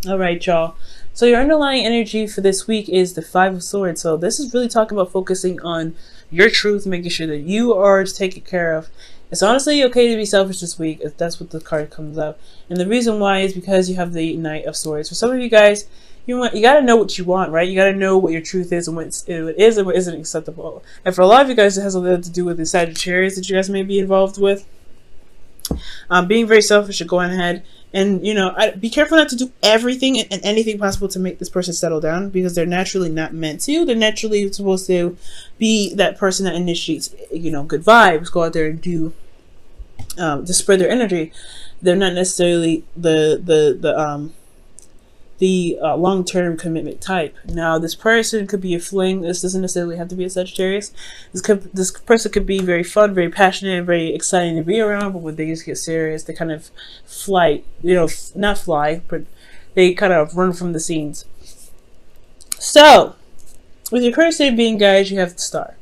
All right, y'all. So your underlying energy for this week is the Five of Swords. So this is really talking about focusing on your truth, making sure that you are taken care of. It's honestly okay to be selfish this week, if that's what the card comes up. And the reason why is because you have the Knight of Swords. For some of you guys, you gotta know what you want, right? You gotta know what your truth is and what it is and what isn't acceptable. And for a lot of you guys, it has a lot to do with the Sagittarius that you guys may be involved with. Being very selfish and going ahead and be careful not to do everything and anything possible to make this person settle down, because they're naturally not meant to. They're naturally supposed to be that person that initiates good vibes, go out there and do to spread their energy. They're not necessarily the long-term commitment type. Now, this person could be a fling. This doesn't necessarily have to be a Sagittarius. This person could be very fun, very passionate, very exciting to be around, but when they just get serious, they kind of fly, not fly, but they kind of run from the scenes. So, with your current state being, guys, you have the Star.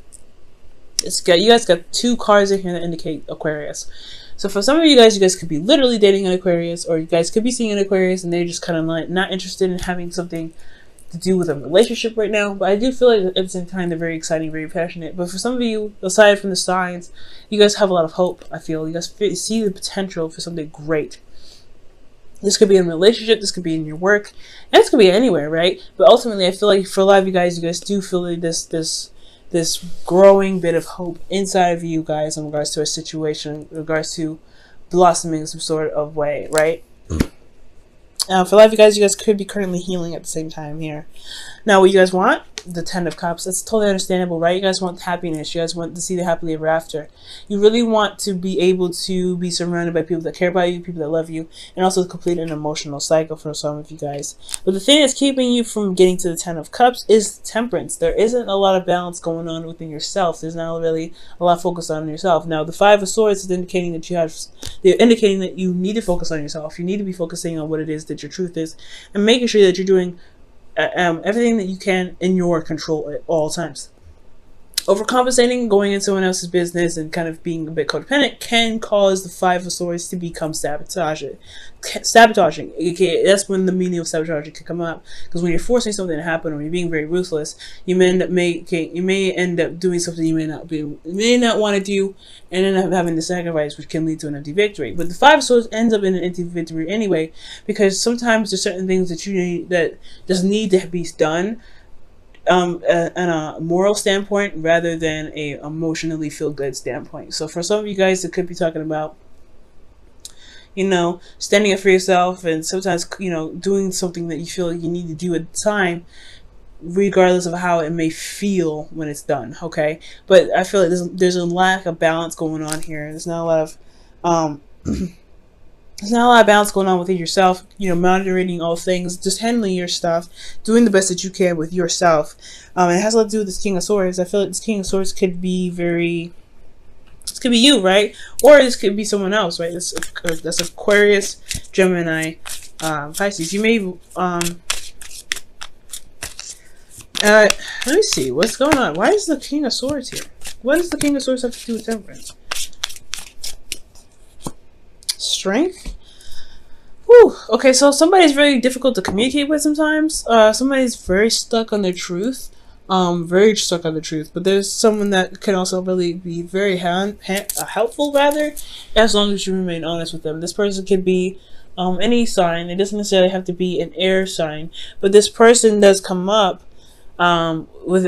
You guys got two cards in here that indicate Aquarius. So for some of you guys could be literally dating an Aquarius, or you guys could be seeing an Aquarius and they're just kind of like not interested in having something to do with a relationship right now. But I do feel like at the same time they're very exciting, very passionate. But for some of you, aside from the signs, you guys have a lot of hope. I feel you guys see the potential for something great. This could be in a relationship, this could be in your work, and this could be anywhere, right? But ultimately, I feel like for a lot of you guys do feel like this growing bit of hope inside of you guys in regards to a situation, in regards to blossoming some sort of way, right? For a lot of you guys could be currently healing at the same time here. Now, what you guys want? The Ten of Cups. That's totally understandable, right? You guys want happiness. You guys want to see the happily ever after. You really want to be able to be surrounded by people that care about you, people that love you, and also complete an emotional cycle for some of you guys. But the thing that's keeping you from getting to the Ten of Cups is temperance. There isn't a lot of balance going on within yourself. There's not really a lot of focus on yourself. Now, the Five of Swords is indicating that they're indicating that you need to focus on yourself. You need to be focusing on what it is that your truth is, and making sure that you're doing everything that you can in your control at all times. Overcompensating, going into someone else's business, and kind of being a bit codependent can cause the Five of Swords to become sabotaging. That's when the meaning of sabotaging can come up. Because when you're forcing something to happen, or you're being very ruthless, you may end up doing something you may not want to do, and end up having to sacrifice, which can lead to an empty victory. But the Five of Swords ends up in an empty victory anyway, because sometimes there's certain things that you need that just need to be done. On a moral standpoint rather than a emotionally feel good standpoint. So for some of you guys, it could be talking about standing up for yourself, and sometimes doing something that you feel like you need to do at the time, regardless of how it may feel when it's done. Okay, but I feel like there's a lack of balance going on here. There's not a lot of there's not a lot of balance going on within yourself, monitoring all things, just handling your stuff, doing the best that you can with yourself. It has a lot to do with this King of Swords. I feel like this King of Swords could be this could be you, right? Or this could be someone else, right? That's Aquarius, Gemini, Pisces. You may, let me see, what's going on? Why is the King of Swords here? What does the King of Swords have to do with temperance? Strength. Whew. Okay, so somebody's very difficult to communicate with sometimes. Somebody's very stuck on their truth. Very stuck on the truth. But there's someone that can also really be very helpful, rather, as long as you remain honest with them. This person could be any sign. It doesn't necessarily have to be an air sign. But this person does come up with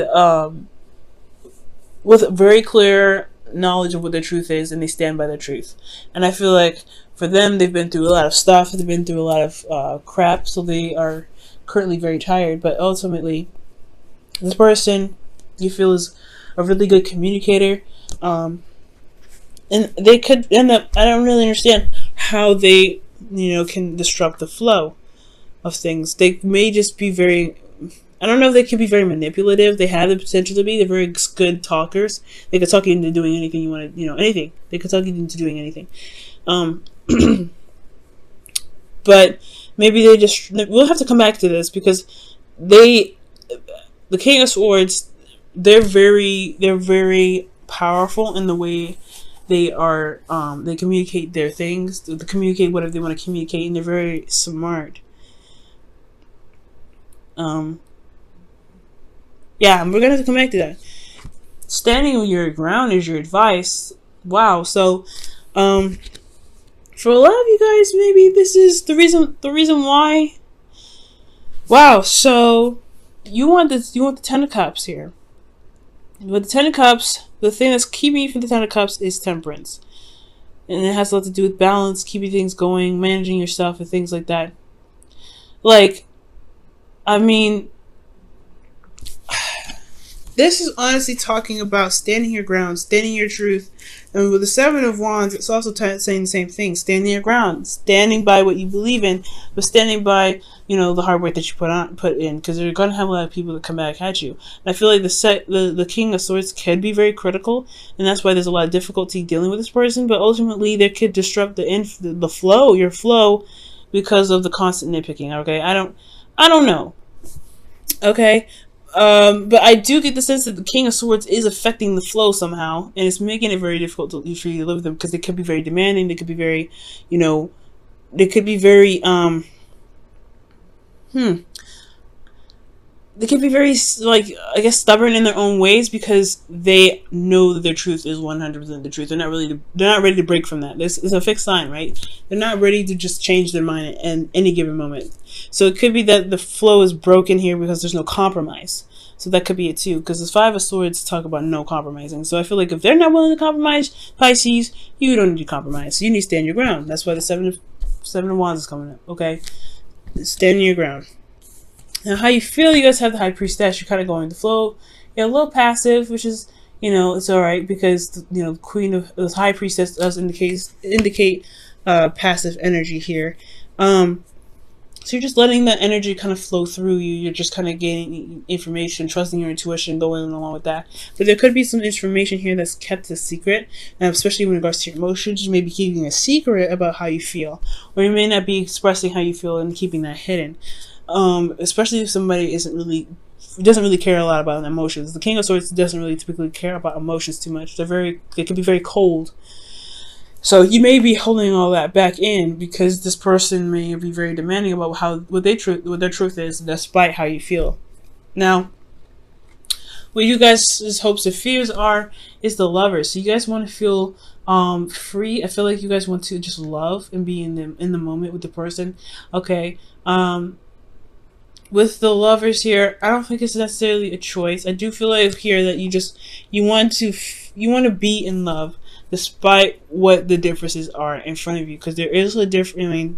very clear knowledge of what their truth is, and they stand by their truth. And I feel like for them, they've been through a lot of stuff, they've been through a lot of crap, so they are currently very tired. But ultimately, this person you feel is a really good communicator, and they could end up, I don't really understand how they can disrupt the flow of things. They may just be very, I don't know if they could be very manipulative. They have the potential to be. They're very good talkers. They could talk you into doing anything you want to, anything. They could talk you into doing anything. But maybe we'll have to come back to this, because the King of Swords, they're very powerful in the way they are, they communicate their things, they communicate whatever they want to communicate, and they're very smart. Yeah, we're gonna have to come back to that. Standing on your ground is your advice. Wow. So, for a lot of you guys, maybe this is the reason why. Wow. So, you want the Ten of Cups here. With the Ten of Cups, the thing that's keeping you from the Ten of Cups is temperance. And it has a lot to do with balance, keeping things going, managing yourself, and things like that. Like, I mean, this is honestly talking about standing your ground, standing your truth. And with the Seven of Wands, it's also saying the same thing. Standing your ground. Standing by what you believe in, but standing by, the hard work that you put in. Because you're going to have a lot of people that come back at you. And I feel like the King of Swords can be very critical. And that's why there's a lot of difficulty dealing with this person. But ultimately, they could disrupt the flow, your flow, because of the constant nitpicking. Okay? I don't know. Okay? But I do get the sense that the King of Swords is affecting the flow somehow, and it's making it very difficult for you to live with them, because they could be very demanding. They could be very, they could be very, they can be very, I guess, stubborn in their own ways, because they know that their truth is 100% the truth. They're not ready to break from that. It's a fixed sign, right? They're not ready to just change their mind at any given moment. So it could be that the flow is broken here because there's no compromise. So that could be it too, because the Five of Swords talk about no compromising. So I feel like if they're not willing to compromise, Pisces, you don't need to compromise. You need to stand your ground. That's why the Seven of Wands is coming up. Okay, stand your ground. Now, how you feel? You guys have the High Priestess. You're kind of going with the flow. You're a little passive, which is, it's all right, because Queen of the High Priestess does indicate passive energy here. So you're just letting that energy kind of flow through you. You're just kind of gaining information, trusting your intuition, going along with that. But there could be some information here that's kept a secret, and especially in regards to your emotions. You may be keeping a secret about how you feel, or you may not be expressing how you feel and keeping that hidden. Especially if somebody doesn't really care a lot about emotions. The King of Swords doesn't really typically care about emotions too much. They can be very cold. So you may be holding all that back in because this person may be very demanding about what their truth is, despite how you feel. Now, what you guys' hopes and fears is the Lovers. So you guys want to feel free. I feel like you guys want to just love and be in the moment with the person. Okay. With the Lovers here, I don't think it's necessarily a choice. I do feel like here that you want to be in love, despite what the differences are in front of you, because there is a difference.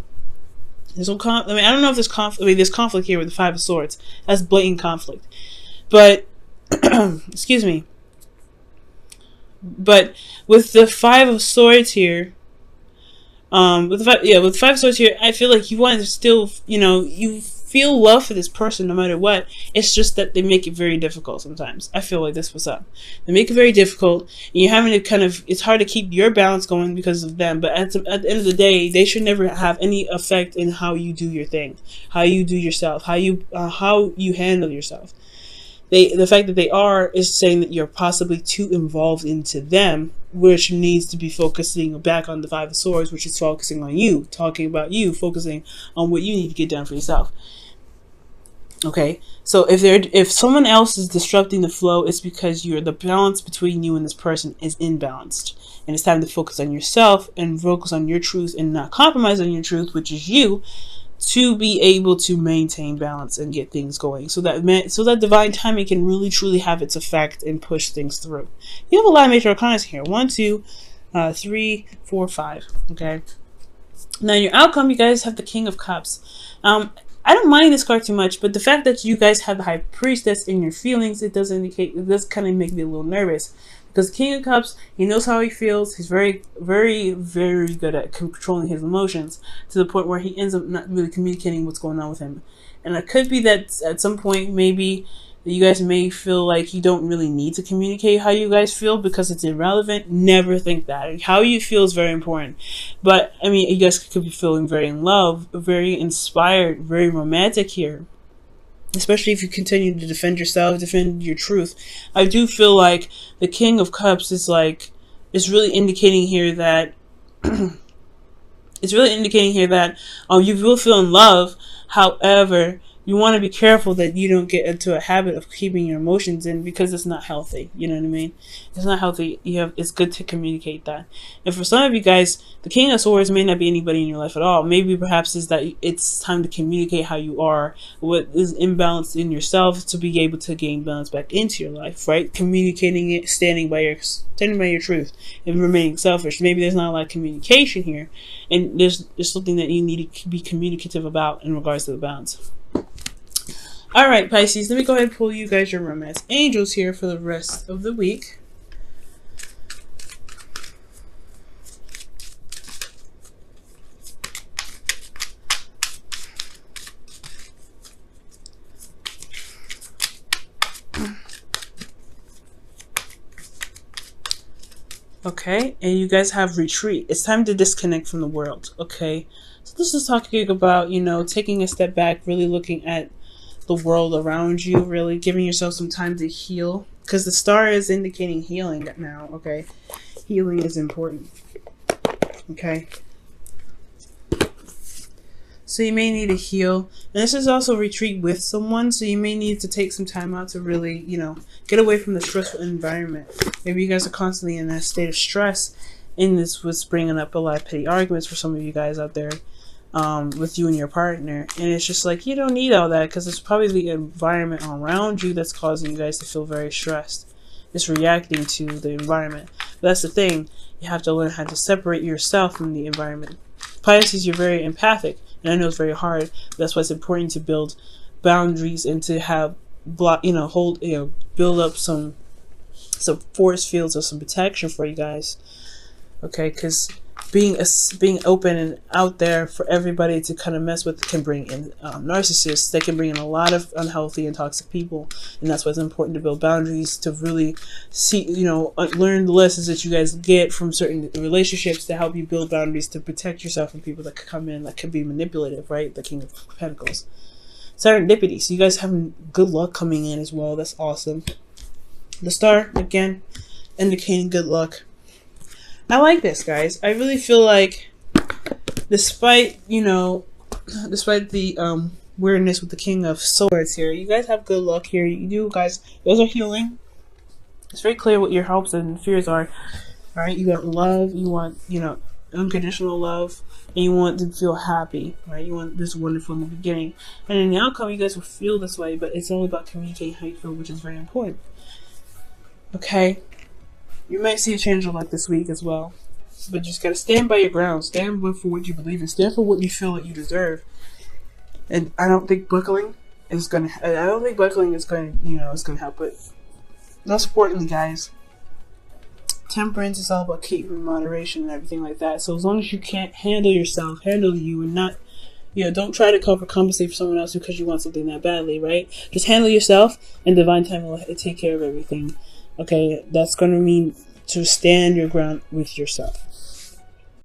There's no I don't know if there's conflict. There's conflict here with the Five of Swords. That's blatant conflict. But excuse me. But with the Five of Swords here, with the Five of Swords here, I feel like you want to still, you feel love for this person no matter what. It's just that they make it very difficult sometimes. I feel like this was up. They make it very difficult, and you're having to it's hard to keep your balance going because of them. But at the end of the day, they should never have any effect in how you do your thing, how you do yourself, how you handle yourself. The fact that they are is saying that you're possibly too involved into them, which needs to be focusing back on the Five of Swords, which is focusing on you, talking about you, focusing on what you need to get done for yourself. Okay, so if someone else is disrupting the flow, it's because the balance between you and this person is imbalanced, and it's time to focus on yourself and focus on your truth and not compromise on your truth, which is you, to be able to maintain balance and get things going, so that divine timing can really truly have its effect and push things through. You have a lot of major arcana here: 1, 2, 3, 4, 5. Okay. Now your outcome, you guys have the King of Cups. I don't mind this card too much, but the fact that you guys have the High Priestess in your feelings, it does kind of make me a little nervous. Because King of Cups, he knows how he feels. He's very, very, very good at controlling his emotions, to the point where he ends up not really communicating what's going on with him. And it could be that at some point, maybe you guys may feel like you don't really need to communicate how you guys feel because it's irrelevant. Never think that. How you feel is very important. But, you guys could be feeling very in love, very inspired, very romantic here. Especially if you continue to defend yourself, defend your truth. I do feel like the King of Cups is really indicating here that you will feel in love. However, you want to be careful that you don't get into a habit of keeping your emotions in, because it's not healthy. You know what I mean? It's not healthy. It's good to communicate that. And for some of you guys, the King of Swords may not be anybody in your life at all. Maybe perhaps is that it's time to communicate how you are, what is imbalanced in yourself, to be able to gain balance back into your life, right? Communicating it, standing by your truth, and remaining selfish. Maybe there's not a lot of communication here, and there's something that you need to be communicative about in regards to the balance. Alright, Pisces, let me go ahead and pull you guys your romance angels here for the rest of the week. Okay, and you guys have retreat. It's time to disconnect from the world, okay? So this is talking about, taking a step back, really looking at the world around you, really giving yourself some time to heal, because the star is indicating healing now. Okay, healing is important. Okay, so you may need to heal, and this is also retreat with someone, so you may need to take some time out to really get away from the stressful environment. Maybe you guys are constantly in a state of stress, and this was bringing up a lot of petty arguments for some of you guys out there. With you and your partner, and it's just like, you don't need all that, because it's probably the environment around you that's causing you guys to feel very stressed. It's reacting to the environment. But that's the thing, you have to learn how to separate yourself from the environment. Pisces, you're very empathic, and I know it's very hard, but that's why it's important to build boundaries and to have build up some force fields of some protection for you guys. Okay, because being open and out there for everybody to kind of mess with can bring in narcissists. They can bring in a lot of unhealthy and toxic people, and that's why it's important to build boundaries, to really see, learn the lessons that you guys get from certain relationships, to help you build boundaries to protect yourself from people that could come in that could be manipulative, right? The King of Pentacles. Serendipity. So you guys having good luck coming in as well. That's awesome. The star, again, indicating good luck. I like this, guys. I really feel like, despite the weirdness with the King of Swords here, you guys have good luck here. You guys are healing. It's very clear what your hopes and fears are. All right, you got love. You want unconditional love, and you want to feel happy. Right, you want this wonderful in the beginning, and in the outcome, you guys will feel this way. But it's all about communicating how you feel, which is very important. Okay. You might see a change of luck this week as well. But you just gotta stand by your ground. Stand for what you believe in. Stand for what you feel that you deserve. And I don't think buckling is gonna help, but most importantly, guys, temperance is all about keeping moderation and everything like that. So as long as you can't handle yourself, handle you, and not, don't try to compensate for someone else because you want something that badly, right? Just handle yourself, and divine time will take care of everything. Okay, that's going to mean to stand your ground with yourself.